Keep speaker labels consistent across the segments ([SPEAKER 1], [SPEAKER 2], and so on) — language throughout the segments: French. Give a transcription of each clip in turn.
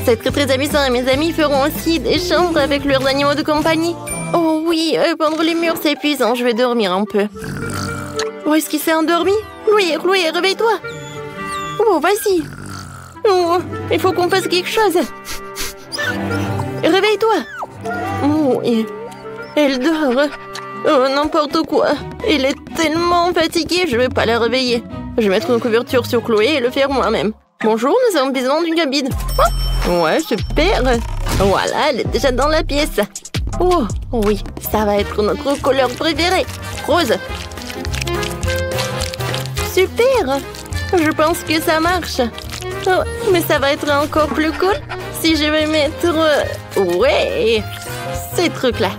[SPEAKER 1] C'est très très amusant et mes amis feront aussi des chambres avec leurs animaux de compagnie. Oh oui, peindre les murs c'est épuisant, je vais dormir un peu. Oh, est-ce qu'il s'est endormi? Chloé, réveille-toi. Oh, vas-y. Oh, il faut qu'on fasse quelque chose. Réveille-toi. Oh, elle dort. Oh, n'importe quoi. Elle est tellement fatiguée, je vais pas la réveiller. Je vais mettre une couverture sur Chloé et le faire moi-même. Bonjour, nous avons besoin d'une cabine. Oh, ouais, super. Voilà, elle est déjà dans la pièce. Oh, oui, ça va être notre couleur préférée. Rose. Super. Je pense que ça marche. Oh, mais ça va être encore plus cool si je vais mettre... ouais, ces trucs-là.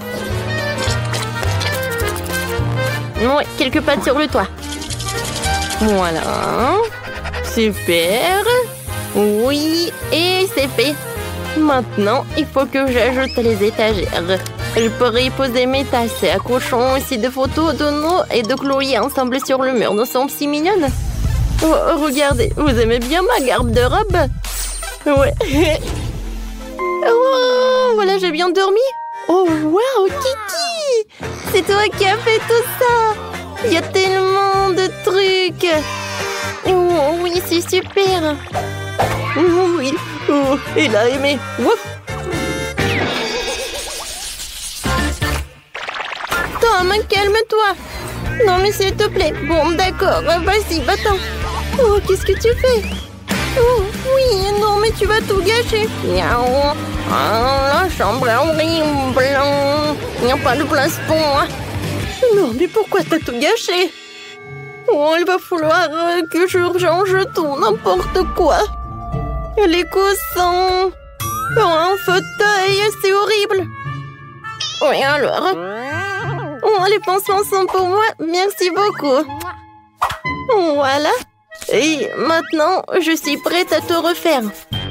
[SPEAKER 1] Ouais, quelques pattes sur le toit. Voilà. Super. Oui, et c'est fait. Maintenant, il faut que j'ajoute les étagères. Je pourrais y poser mes tasses. Accrochons aussi des photos de nous et de Chloé ensemble sur le mur. Nous sommes si mignonnes. Oh, regardez, vous aimez bien ma garde de robe? Ouais. Oh, voilà, j'ai bien dormi. Oh, waouh, Kiki! C'est toi qui as fait tout ça. Il y a tellement de trucs. Oh, oui, c'est super. Oh, oui, oh, il a aimé. Ouf. Tom, calme-toi. Non, mais s'il te plaît. Bon, d'accord, vas-y, va-t'en. Oh, qu'est-ce que tu fais? Oh, oui, non, mais tu vas tout gâcher. Miaou. Ah, la chambre est horrible. Il n'y a pas de place pour moi. Non, mais pourquoi t'as tout gâché? Oh, il va falloir que je change tout, n'importe quoi. Les coussins. Oh, un fauteuil, c'est horrible. Oui, alors. Oh, les pansements sont pour moi. Merci beaucoup. Voilà. Et maintenant, je suis prête à te refaire.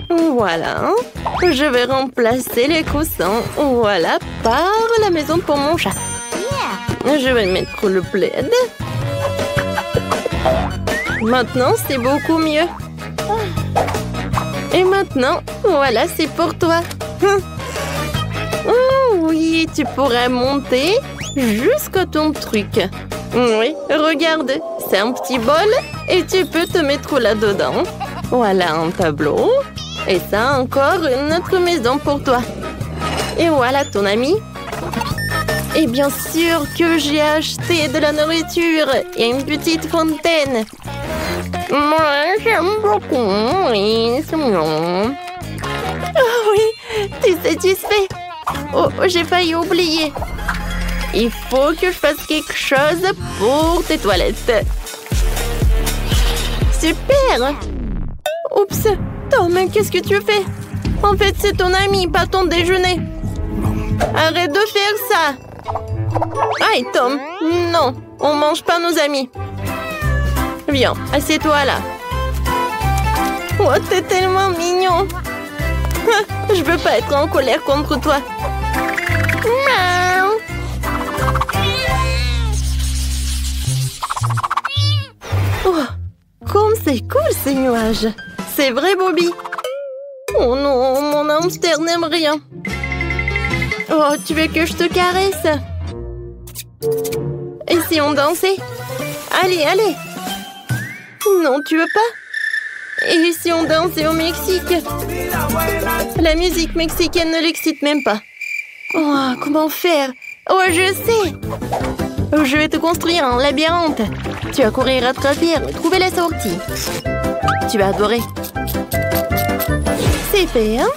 [SPEAKER 1] Voilà. Je vais remplacer les coussins. Voilà, par la maison pour mon chat. Je vais mettre le plaid. Maintenant, c'est beaucoup mieux. Et maintenant, voilà, c'est pour toi. Oh, oui, tu pourrais monter jusqu'à ton truc. Oui, regarde, c'est un petit bol et tu peux te mettre là-dedans. Voilà un tableau. Et ça, encore une autre maison pour toi. Et voilà ton ami. Et bien sûr que j'ai acheté de la nourriture et une petite fontaine. Moi, j'aime beaucoup. Oui, c'est mignon. Oh oui, tu es satisfait? Oh, j'ai failli oublier. Il faut que je fasse quelque chose pour tes toilettes. Super! Oups! Tom, qu'est-ce que tu fais? En fait, c'est ton ami, pas ton déjeuner. Arrête de faire ça! Aïe, Tom! Non, on mange pas nos amis. Viens, assieds-toi là. Oh, t'es tellement mignon! Je veux pas être en colère contre toi. Miaou! Oh, comme c'est cool ces nuages. C'est vrai, Bobby? Oh non, mon hamster n'aime rien. Oh, tu veux que je te caresse? Et si on dansait? Allez, allez. Non, tu veux pas? Et si on dansait au Mexique? La musique mexicaine ne l'excite même pas. Oh, comment faire? Oh, je sais. Je vais te construire un labyrinthe. Tu vas courir à travers et trouver la sortie. Tu vas adorer. C'est fait, hein?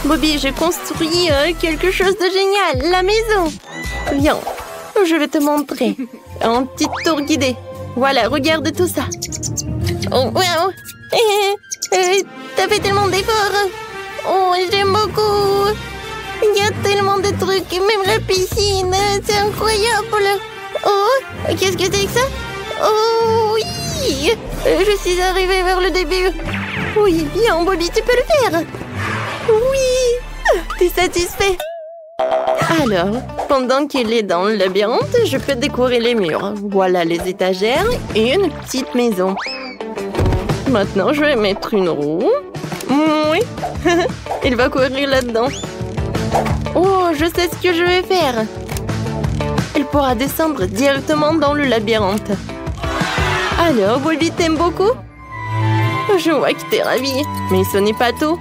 [SPEAKER 1] Bobby, j'ai construit quelque chose de génial. La maison. Viens, je vais te montrer. Un petit tour guidé. Voilà, regarde tout ça. Oh, wow. T'as fait tellement d'efforts. Oh, j'aime beaucoup. Il y a tellement de trucs, même la piscine. C'est incroyable. Oh, qu'est-ce que c'est que ça? Oh, oui. Je suis arrivée vers le début. Oui, bien, Bobby, tu peux le faire. Oui. T'es satisfait? Alors, pendant qu'il est dans le labyrinthe, je peux décorer les murs. Voilà les étagères et une petite maison. Maintenant, je vais mettre une roue. Oui. Il va courir là-dedans. Oh, je sais ce que je vais faire. Il pourra descendre directement dans le labyrinthe. Alors, Bobby, t'aimes beaucoup? Je vois que t'es ravie, mais ce n'est pas tout.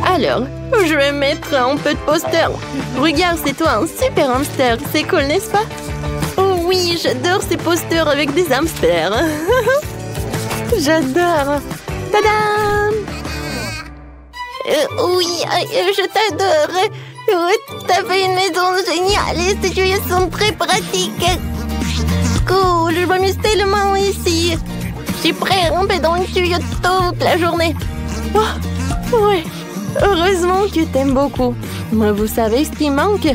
[SPEAKER 1] Alors, je vais mettre un peu de poster. Regarde, c'est toi un super hamster. C'est cool, n'est-ce pas? Oh oui, j'adore ces posters avec des hamsters. J'adore. Tadam! Oui, je t'adore. T'as fait une maison géniale et ces tuyaux sont très pratiques. Cool, je m'amuse tellement ici. Je suis prêt à ramper dans le tuyau toute la journée. Oh, ouais, heureusement que t'aimes beaucoup. Mais vous savez ce qui manque?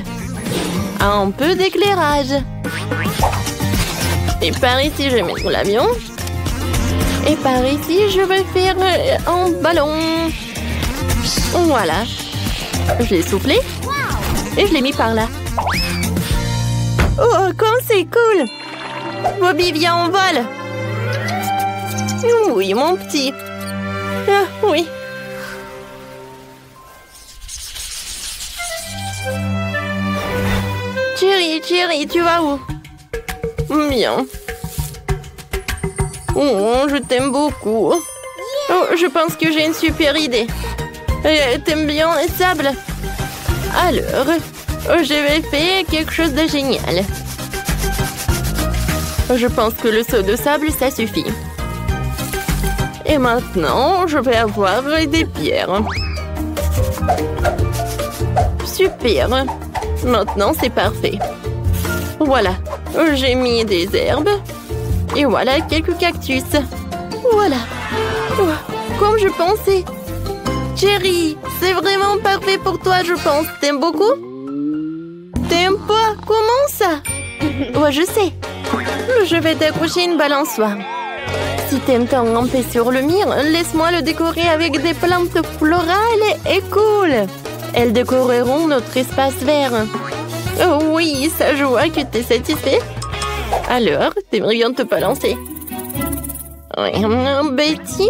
[SPEAKER 1] Un peu d'éclairage. Et par ici, je vais mettre l'avion. Et par ici, je vais faire un ballon. Voilà. Je l'ai soufflé. Et je l'ai mis par là. Oh, comme c'est cool! Bobby, viens, on vole! Oui, mon petit. Ah, oui. Chérie, tu vas où? Bien. Oh, je t'aime beaucoup. Oh, je pense que j'ai une super idée. T'aimes bien les sables? Alors, je vais faire quelque chose de génial. Je pense que le seau de sable, ça suffit. Et maintenant, je vais avoir des pierres. Super. Maintenant, c'est parfait. Voilà, j'ai mis des herbes. Et voilà quelques cactus. Voilà. Oh, comme je pensais. Chérie, c'est vraiment parfait pour toi, je pense. T'aimes beaucoup? T'aimes pas? Comment ça? Ouais, je sais. Je vais t'accrocher une balançoire. Si t'aimes t'en ramper sur le mur, laisse-moi le décorer avec des plantes florales et cool. Elles décoreront notre espace vert. Oh oui, ça je vois que t'es satisfait. Alors, t'aimerais bien te balancer? Oui, Betty,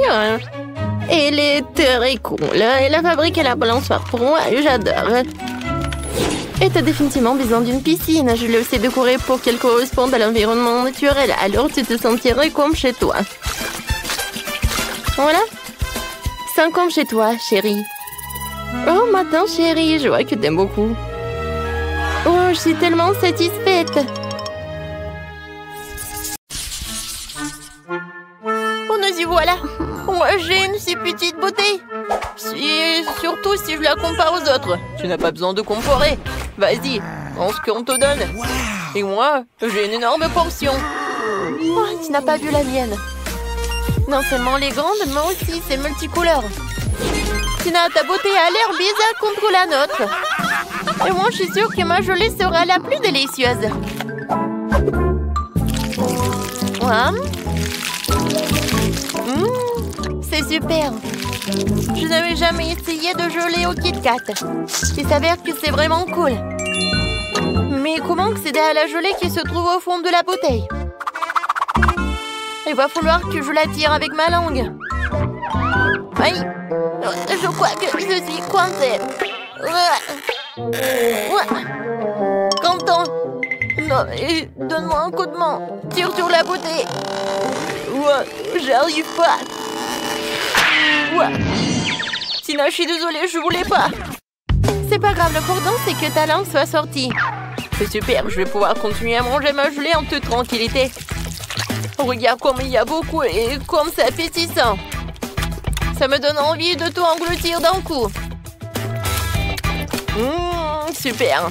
[SPEAKER 1] elle est très cool. Elle a fabriqué la balançoire pour moi, j'adore. Et t'as définitivement besoin d'une piscine. Je l'ai aussi décorée pour qu'elle corresponde à l'environnement naturel. Alors tu te sentirais comme chez toi. Voilà. C'est comme chez toi, chérie. Oh, maintenant, chérie, je vois que t'aimes beaucoup. Oh, je suis tellement satisfaite. Oh, nous y voilà. Moi, j'ai une si petite beauté. Surtout si je la compare aux autres. Tu n'as pas besoin de comparer. Vas-y, prends ce qu'on te donne. Et moi, j'ai une énorme portion. Oh, tu n'as pas vu la mienne. Non seulement les grandes, mais aussi c'est multicolore. Tina, ta beauté a l'air bizarre contre la nôtre. Et moi, je suis sûre que ma gelée sera la plus délicieuse. C'est super. Je n'avais jamais essayé de gelée au Kit Kat. Il s'avère que c'est vraiment cool. Mais comment accéder à la gelée qui se trouve au fond de la bouteille? Il va falloir que je la tire avec ma langue. Aïe, je crois que je suis coincée. Quentin, non, donne-moi un coup de main. Tire sur la bouteille. J'arrive pas. Tina, je suis désolée, je voulais pas. C'est pas grave, l'important c'est que ta langue soit sortie. C'est super, je vais pouvoir continuer à manger ma gelée en toute tranquillité. Regarde comme il y a beaucoup et comme c'est appétissant. Ça me donne envie de tout engloutir d'un coup. Super.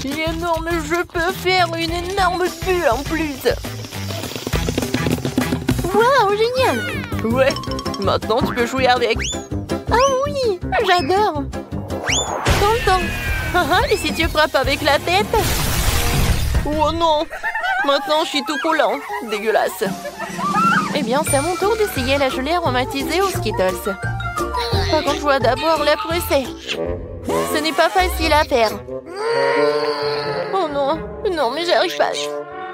[SPEAKER 1] Il est énorme, je peux faire une énorme bulle en plus. Waouh, génial. Ouais, maintenant tu peux jouer avec. Ah oui, j'adore. Tonton. Et si tu frappes avec la tête? Oh non. Maintenant, je suis tout collant. Dégueulasse. Eh bien, c'est à mon tour d'essayer la gelée aromatisée aux Skittles. Par contre, je dois d'abord la presser. Ce n'est pas facile à faire. Oh non. Non, mais j'arrive pas.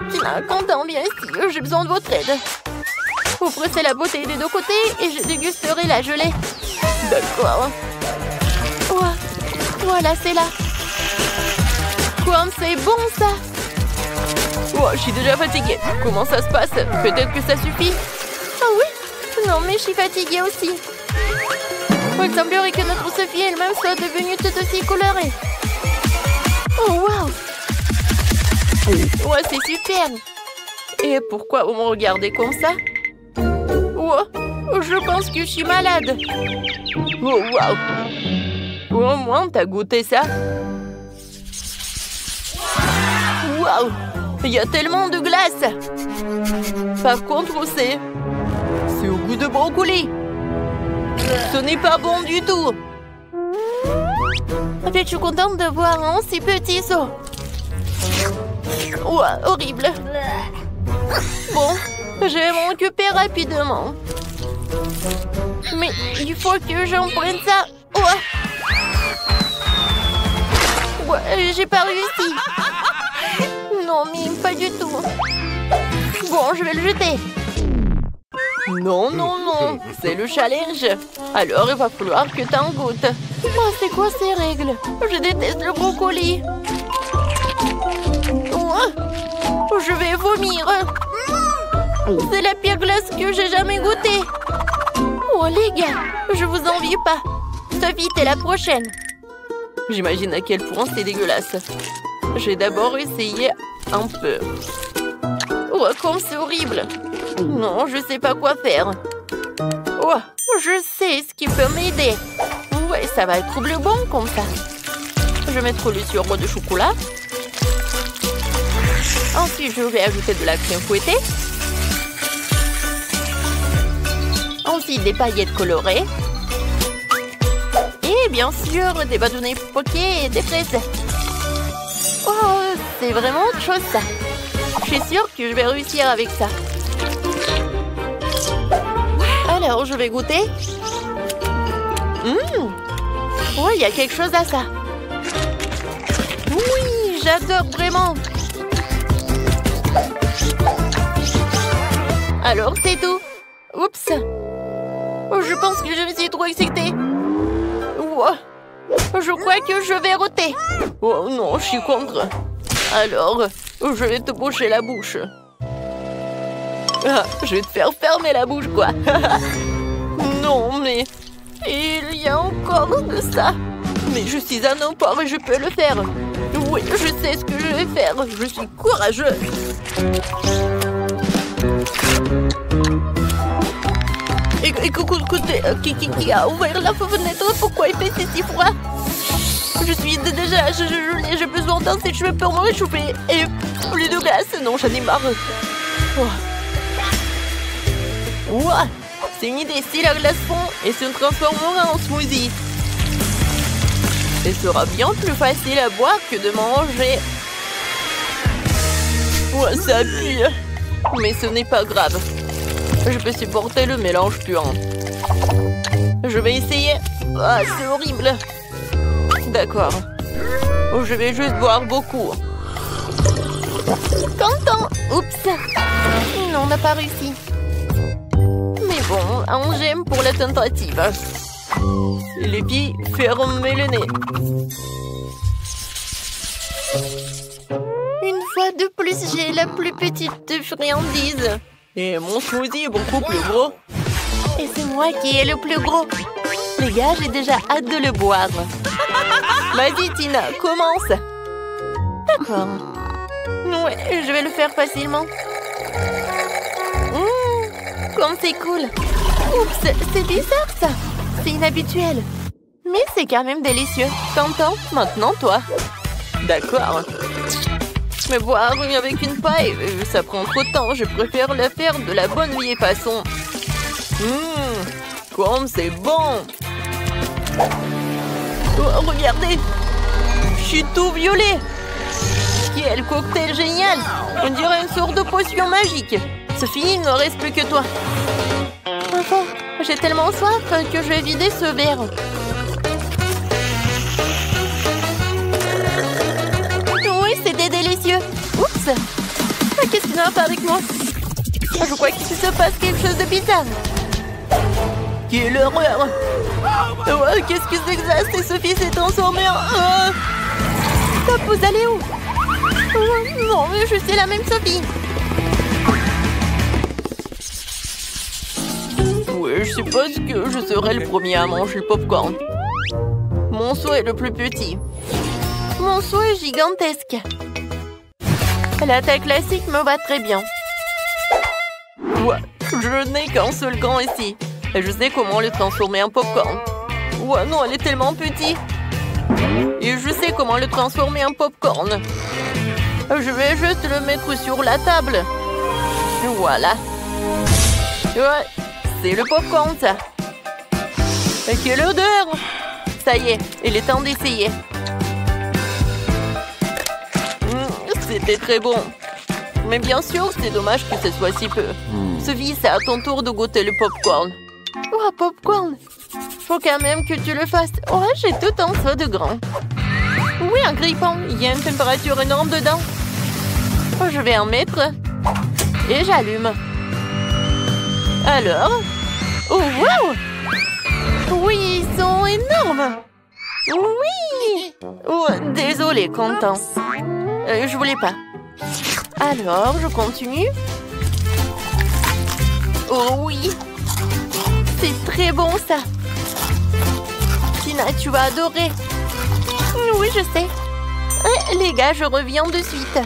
[SPEAKER 1] Tina, Quentin, viens ici. J'ai besoin de votre aide. Vous pressez la bouteille des deux côtés et je dégusterai la gelée. D'accord. Voilà, c'est là. Comme c'est bon, ça.
[SPEAKER 2] Oh, je suis déjà fatiguée. Comment ça se passe? Peut-être que ça suffit.
[SPEAKER 1] Ah oui? Non, mais je suis fatiguée aussi. Il semblerait que notre Sophie elle-même soit devenue tout aussi colorée. Oh, waouh!
[SPEAKER 2] Ouais, c'est super. Et pourquoi vous me regardez comme ça?
[SPEAKER 1] Oh, je pense que je suis malade.
[SPEAKER 2] Oh, waouh! Au moins, t'as goûté ça?
[SPEAKER 1] Waouh! Il y a tellement de glace.
[SPEAKER 2] Par contre, c'est au goût de brocoli. Ce n'est pas bon du tout.
[SPEAKER 1] Je suis contente de voir un si petit saut. Ouah, horrible. Bon, je vais m'en occuper rapidement. Mais il faut que j'en prenne ça. Ouais, j'ai pas réussi. Non, mais pas du tout. Bon, je vais le jeter.
[SPEAKER 2] Non, non, non, c'est le challenge. Alors, il va falloir que t'en goûtes.
[SPEAKER 1] Oh, c'est quoi ces règles? Je déteste le brocoli. Oh, je vais vomir. C'est la pire glace que j'ai jamais goûtée. Oh, les gars, je vous envie pas. Sophie, t'es la prochaine.
[SPEAKER 2] J'imagine à quel point c'est dégueulasse. J'ai d'abord essayé un peu.
[SPEAKER 1] Oh, comme c'est horrible. Non, je sais pas quoi faire. Oh, je sais ce qui peut m'aider. Ouais, ça va être bleu bon comme ça. Je vais mettre le sirop de chocolat. Ensuite, je vais ajouter de la crème fouettée. Ensuite, des paillettes colorées. Et bien sûr, des bâtonnets poqués et des fraises. Oh, c'est vraiment autre chose ça. Je suis sûre que je vais réussir avec ça. Alors, je vais goûter. Oh, il y a quelque chose à ça. Oui, j'adore vraiment. Alors, c'est tout. Oups. Oh, je pense que je me suis trop excitée. Wow. Je crois que je vais roter.
[SPEAKER 2] Oh non, je suis contre. Alors, je vais te boucher la bouche. Ah, je vais te faire fermer la bouche, quoi. Non, mais il y a encore de ça. Mais je suis un emport et je peux le faire. Oui, je sais ce que je vais faire. Je suis courageux. Écoutez, qui a ouvert la fenêtre? Pourquoi il fait si froid? Je suis déjà... J'ai besoin d'un sèche-cheveux pour me réchauffer. Et plus de glace. Non, j'en ai marre. Ouah, c'est une idée. Si la glace fond et se transformera en smoothie. Ce sera bien plus facile à boire que de manger. Ouah, ça pue. Mais ce n'est pas grave. Je peux supporter le mélange puant. Je vais essayer. Ah, c'est horrible. D'accord. Je vais juste boire beaucoup.
[SPEAKER 1] Content. Oups. Non, on n'a pas réussi.
[SPEAKER 2] Mais bon, un j'aime pour la tentative. Les filles, fermez le nez.
[SPEAKER 1] Une fois de plus, j'ai la plus petite friandise.
[SPEAKER 2] Et mon smoothie est beaucoup plus gros.
[SPEAKER 1] Et c'est moi qui ai le plus gros. Les gars, j'ai déjà hâte de le boire.
[SPEAKER 2] Vas-y, Tina, commence.
[SPEAKER 1] D'accord. Ouais, je vais le faire facilement. Comme c'est cool. Oups, c'est bizarre ça. C'est inhabituel. Mais c'est quand même délicieux. T'entends? Maintenant, toi.
[SPEAKER 2] D'accord. Mais boire avec une paille, ça prend trop de temps. Je préfère la faire de la bonne vieille façon. Comme c'est bon. Oh, regardez. Je suis tout violet. Quel cocktail génial. On dirait une sorte de potion magique. Sophie, il ne reste plus que toi.
[SPEAKER 1] Enfin, j'ai tellement soif que je vais vider ce verre. Oui, c'était délicieux. Oups. Qu'est-ce qui ne va pas avec moi? Je crois qu'il se passe quelque chose de bizarre.
[SPEAKER 2] Quelle horreur. Ouais, qu'est-ce que c'est que ça? C'est Sophie s'est transformée en...
[SPEAKER 1] Top, vous allez où? Oh, non, mais je suis la même Sophie.
[SPEAKER 2] Ouais, je suppose que je serai le premier à manger le popcorn. Mon seau est le plus petit.
[SPEAKER 1] Mon seau est gigantesque.
[SPEAKER 2] La taille classique me va très bien. Ouais, je n'ai qu'un seul grand ici. Et je sais comment le transformer en popcorn. Ouais, non, elle est tellement petite. Et je sais comment le transformer en popcorn. Je vais juste le mettre sur la table. Voilà. Ouais, c'est le popcorn, ça. Et quelle odeur! Ça y est, il est temps d'essayer. C'était très bon. Mais bien sûr, c'est dommage que ce soit si peu. Sophie, c'est à ton tour de goûter le popcorn.
[SPEAKER 1] Oh, popcorn! Faut quand même que tu le fasses. Oh, j'ai tout un seau de grand.
[SPEAKER 2] Oui, un grille-pain. Il y a une température énorme dedans. Oh, je vais en mettre. Et j'allume. Alors? Oh, wow!
[SPEAKER 1] Oui, ils sont énormes!
[SPEAKER 2] Oui! Oh, désolé, Quentin. Je voulais pas. Alors, je continue. Oh oui! C'est très bon, ça. Tina, tu vas adorer.
[SPEAKER 1] Oui, je sais.
[SPEAKER 2] Les gars, je reviens de suite.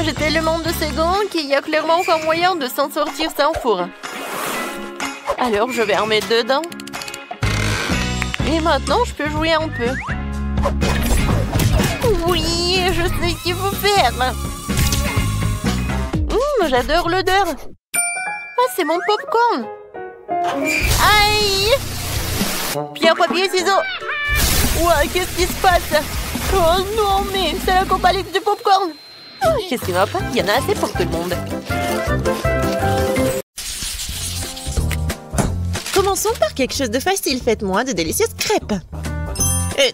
[SPEAKER 2] J'ai tellement de secondes qu'il y a clairement pas moyen de s'en sortir sans four. Alors, je vais en mettre dedans. Et maintenant, je peux jouer un peu.
[SPEAKER 1] Oui, je sais ce qu'il faut faire.
[SPEAKER 2] J'adore l'odeur. Ah, c'est mon popcorn.
[SPEAKER 1] Aïe!
[SPEAKER 2] Pierre, papier, ciseaux. Ouais, qu'est-ce qui se passe? Oh non, mais c'est la compagnie du popcorn. Qu'est-ce qui va pas? Il y en a assez pour tout le monde.
[SPEAKER 1] Commençons par quelque chose de facile. Faites-moi de délicieuses crêpes.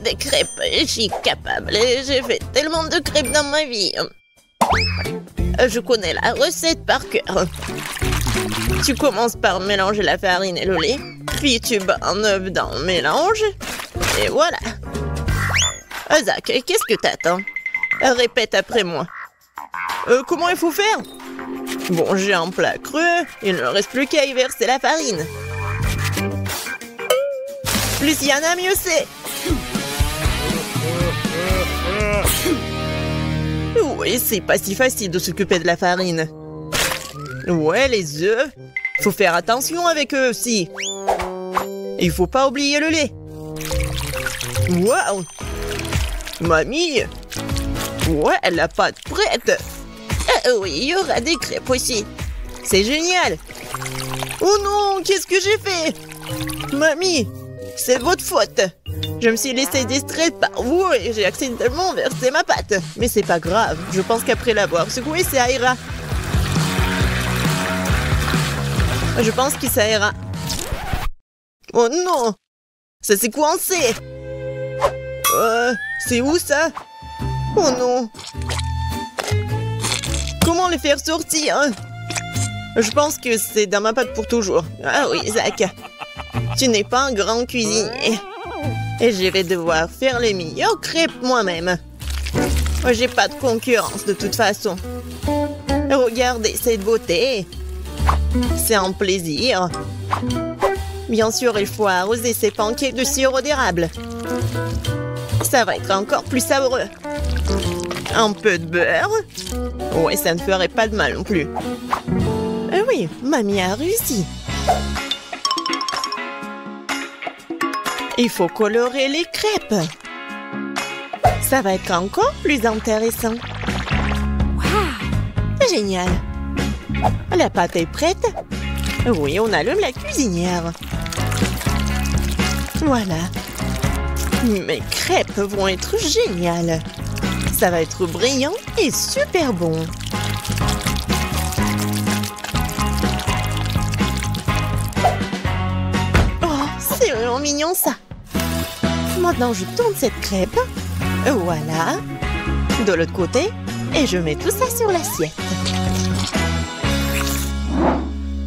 [SPEAKER 1] Des crêpes, je suis capable. J'ai fait tellement de crêpes dans ma vie. Je connais la recette par cœur. Tu commences par mélanger la farine et le lait. Puis tu bats un œuf dans le mélange. Et voilà. Zach, qu'est-ce que t'attends? Répète après moi. Comment il faut faire? Bon, j'ai un plat creux. Il ne reste plus qu'à y verser la farine. Plus il y en a, mieux c'est. Oui, c'est pas si facile de s'occuper de la farine. Ouais, les œufs. Faut faire attention avec eux aussi. Et il faut pas oublier le lait. Waouh! Mamie! Ouais, la pâte prête. Oui, il y aura des crêpes aussi. C'est génial. Oh non, qu'est-ce que j'ai fait? Mamie, c'est votre faute. Je me suis laissée distraite par vous et j'ai accidentellement versé ma pâte. Mais c'est pas grave, je pense qu'après l'avoir secouée, ça ira. Je pense que ça ira. Oh non! Ça s'est coincé! C'est où ça? Oh non! Comment les faire sortir? Je pense que c'est dans ma pâte pour toujours. Ah oui, Zach. Tu n'es pas un grand cuisinier. Et je vais devoir faire les meilleures crêpes moi-même. J'ai pas de concurrence de toute façon. Regardez cette beauté. C'est un plaisir. Bien sûr, il faut arroser ces pancakes de sirop d'érable. Ça va être encore plus savoureux. Un peu de beurre. Ouais, ça ne ferait pas de mal non plus. Oui, mamie a réussi. Il faut colorer les crêpes. Ça va être encore plus intéressant. Wow! Génial. La pâte est prête. Oui, on allume la cuisinière. Voilà. Mes crêpes vont être géniales. Ça va être brillant et super bon. Oh, c'est vraiment mignon ça. Maintenant, je tourne cette crêpe. Voilà. De l'autre côté. Et je mets tout ça sur l'assiette.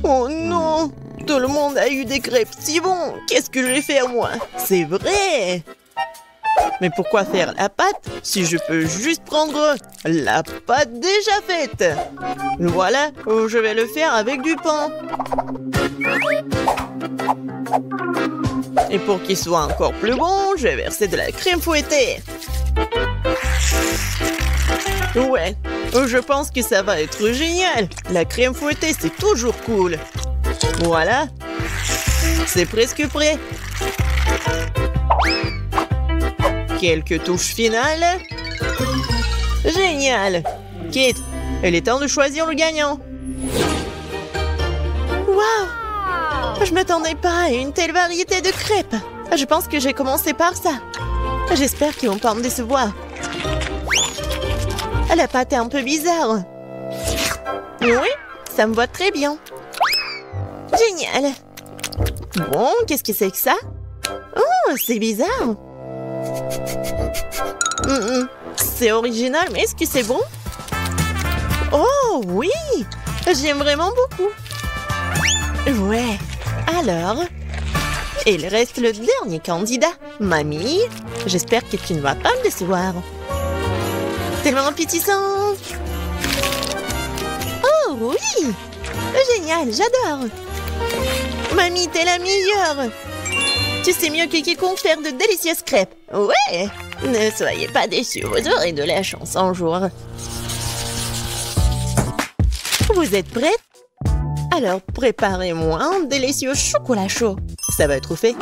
[SPEAKER 1] Oh non!
[SPEAKER 2] Tout le monde a eu des crêpes si bons. Qu'est-ce que je vais faire, moi? C'est vrai! Mais pourquoi faire la pâte si je peux juste prendre la pâte déjà faite? Voilà, je vais le faire avec du pain. Et pour qu'il soit encore plus bon, je vais verser de la crème fouettée. Ouais, je pense que ça va être génial. La crème fouettée, c'est toujours cool. Voilà, c'est presque prêt. Quelques touches finales. Génial! Kate, il est temps de choisir le gagnant. Waouh! Je m'attendais pas à une telle variété de crêpes. Je pense que j'ai commencé par ça. J'espère qu'ils vont pas me décevoir. La pâte est un peu bizarre. Oui, ça me va très bien. Génial! Bon, qu'est-ce que c'est que ça? Oh, c'est bizarre. C'est original, mais est-ce que c'est bon? Oh, oui! J'aime vraiment beaucoup. Ouais, alors... Il reste le dernier candidat. Mamie, j'espère que tu ne vas pas me décevoir. Tellement appétissant! Oh, oui! Génial, j'adore! Mamie, t'es la meilleure! Tu sais mieux que quiconque faire de délicieuses crêpes. Ouais! Ne soyez pas déçus, vous aurez de la chance un jour. Vous êtes prêtes? Alors préparez-moi un délicieux chocolat chaud. Ça va être fait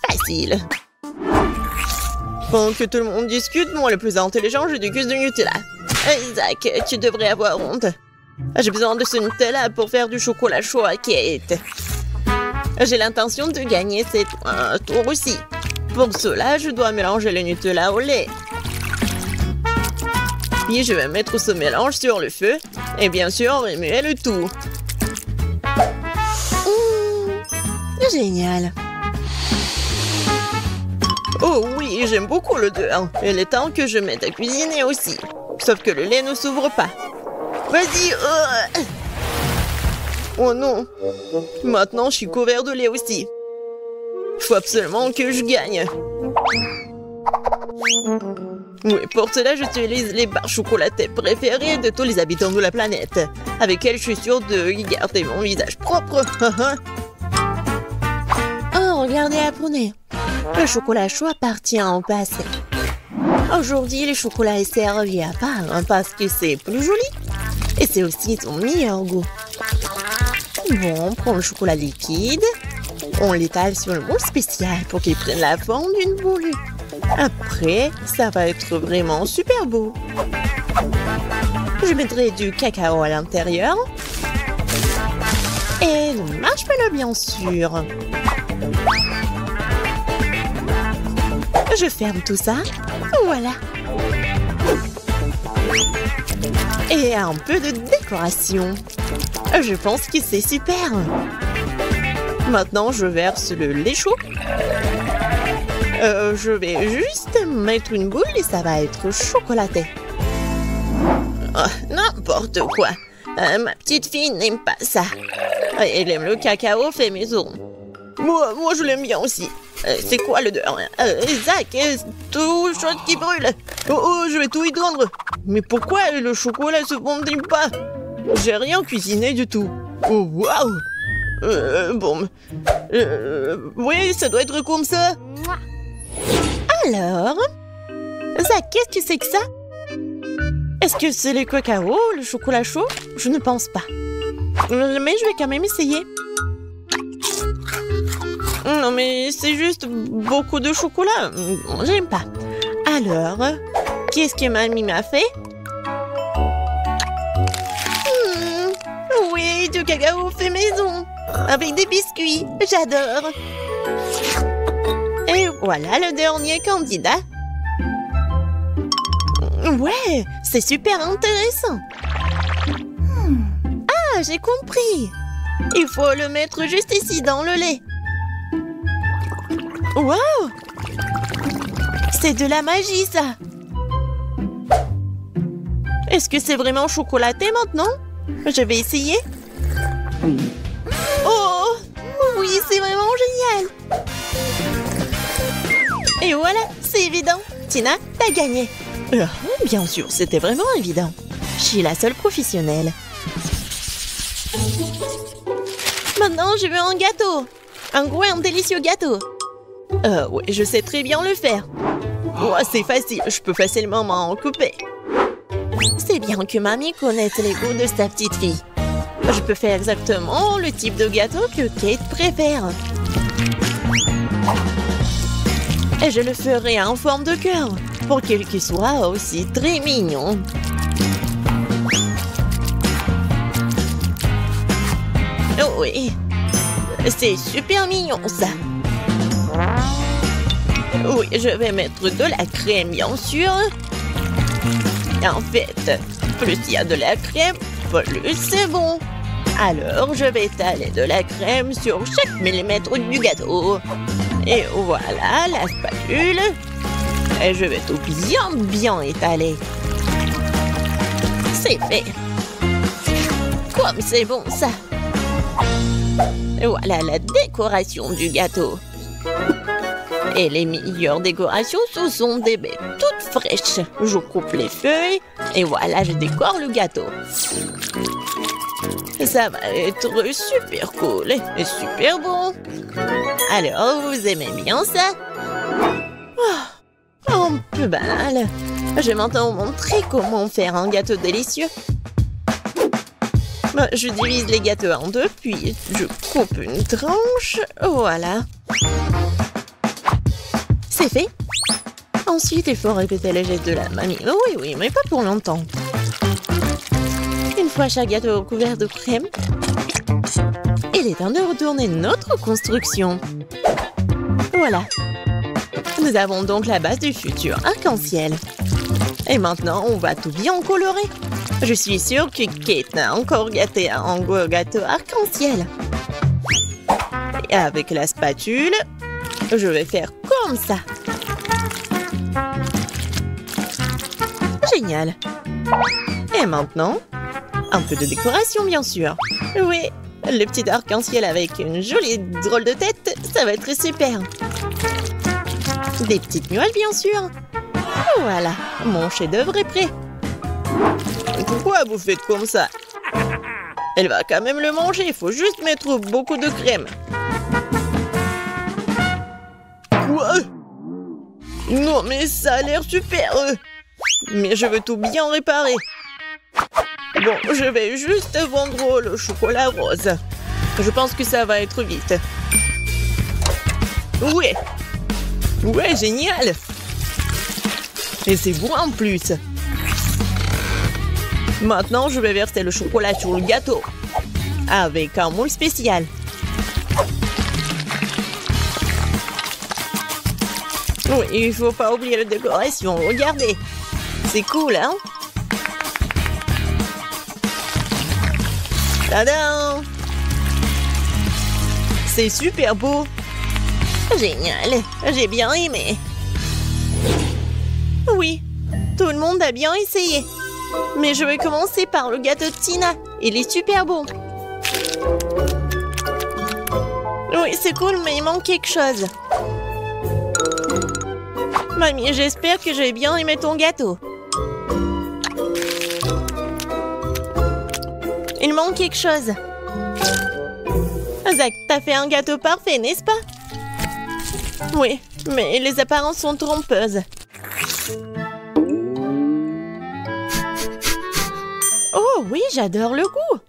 [SPEAKER 2] facile. Pendant que tout le monde discute, moi le plus intelligent, je déguste du Nutella. Isaac, tu devrais avoir honte. J'ai besoin de ce Nutella pour faire du chocolat chaud à Kate. J'ai l'intention de gagner cette tour aussi. Pour cela, je dois mélanger le Nutella au lait. Puis je vais mettre ce mélange sur le feu et bien sûr remuer le tout. Génial. Oh oui, j'aime beaucoup l'odeur. Il est temps que je mette à cuisiner aussi. Sauf que le lait ne s'ouvre pas. Vas-y. Oh non. Maintenant, je suis couvert de lait aussi. Faut absolument que je gagne. Oui, pour cela, j'utilise les barres chocolatées préférées de tous les habitants de la planète, avec elles, je suis sûre de garder mon visage propre. Oh, regardez, apprenez. Le chocolat chaud appartient au passé. Aujourd'hui, le chocolat est servi à part parce que c'est plus joli. Et c'est aussi son meilleur goût. Bon, on prend le chocolat liquide. On l'étale sur le moule spécial pour qu'il prenne la forme d'une boule. Après, ça va être vraiment super beau. Je mettrai du cacao à l'intérieur. Et le marshmallow, bien sûr. Je ferme tout ça. Voilà. Et un peu de décoration. Je pense que c'est super. Maintenant, je verse le lait chaud. Je vais juste mettre une boule et ça va être chocolaté. Oh, n'importe quoi. Ma petite fille n'aime pas ça. Elle aime le cacao fait maison. Moi, je l'aime bien aussi. C'est quoi l'odeur? Zach, tout chose qui brûle. Oh, je vais tout éteindre. Mais pourquoi le chocolat se fondit pas? J'ai rien cuisiné du tout. Oh, waouh. Bon. Oui, ça doit être comme ça. Alors, Zach, qu'est-ce que c'est que ça? Est-ce que c'est le cacao, le chocolat chaud? Je ne pense pas. Mais je vais quand même essayer. Non, mais c'est juste beaucoup de chocolat. J'aime pas. Alors, qu'est-ce que mamie m'a fait? Oui, du cacao fait maison. Avec des biscuits. J'adore. Et voilà le dernier candidat. Ouais, c'est super intéressant. Ah, j'ai compris. Il faut le mettre juste ici dans le lait. Wow! C'est de la magie, ça. Est-ce que c'est vraiment chocolaté maintenant? Je vais essayer. Oh!
[SPEAKER 1] C'est vraiment génial. Et voilà, c'est évident. Tina, t'as gagné. Bien sûr, c'était vraiment évident. Je suis la seule professionnelle. Maintenant, je veux un gâteau. Un gros et un délicieux gâteau. Oui, je sais très bien le faire. Oh, c'est facile, je peux facilement m'en occuper. C'est bien que mamie connaisse les goûts de sa petite fille. Je peux faire exactement le type de gâteau que Kate préfère. Et je le ferai en forme de cœur, pour qu'il soit aussi très mignon. Oh oui, c'est super mignon ça. Oui, je vais mettre de la crème, bien sûr. En fait, plus il y a de la crème, plus c'est bon. Alors, je vais étaler de la crème sur chaque millimètre du gâteau. Et voilà la spatule. Et je vais tout bien étaler. C'est fait. Comme c'est bon ça. Et voilà la décoration du gâteau. Et les meilleures décorations, ce sont des baies toutes fraîches. Je coupe les feuilles et voilà, je décore le gâteau. Ça va être super cool et super bon. Alors, vous aimez bien ça? Oh, un peu banal. Je vais maintenant vous montrer comment faire un gâteau délicieux. Je divise les gâteaux en deux, puis je coupe une tranche. Voilà. C'est fait. Ensuite, il faut répéter les gestes de la mamie. Oui, mais pas pour longtemps. Une fois chaque gâteau couvert de crème, il est temps de retourner notre construction. Voilà. Nous avons donc la base du futur arc-en-ciel. Et maintenant, on va tout bien colorer. Je suis sûre que Kate n'a encore gâté un gros gâteau arc-en-ciel. Et avec la spatule, je vais faire comme ça. Génial. Et maintenant, un peu de décoration, bien sûr. Oui, le petit arc-en-ciel avec une jolie drôle de tête, ça va être super. Des petites nuages, bien sûr. Voilà, mon chef-d'œuvre est prêt. Pourquoi vous faites comme ça? Elle va quand même le manger, il faut juste mettre beaucoup de crème. Quoi? Non, mais ça a l'air super. Mais je veux tout bien réparer. Bon, je vais juste vendre le chocolat rose. Je pense que ça va être vite. Ouais. Ouais, génial. Et c'est bon en plus. Maintenant, je vais verser le chocolat sur le gâteau. Avec un moule spécial. Oui, il faut pas oublier la décoration. Regardez. C'est cool, hein? Tadam! C'est super beau. Génial. J'ai bien aimé. Oui, tout le monde a bien essayé. Mais je vais commencer par le gâteau de Tina. Il est super bon. Oui, c'est cool, mais il manque quelque chose. Mamie, j'espère que j'ai bien aimé ton gâteau. Il manque quelque chose. Zach, t'as fait un gâteau parfait, n'est-ce pas? Oui, mais les apparences sont trompeuses. Oh oui, j'adore le goût.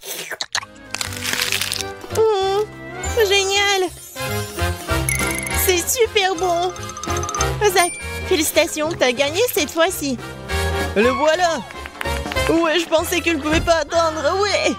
[SPEAKER 1] Génial. C'est super bon. Zach, félicitations, t'as gagné cette fois-ci. Le voilà. Ouais, je pensais qu'il ne pouvait pas attendre, ouais.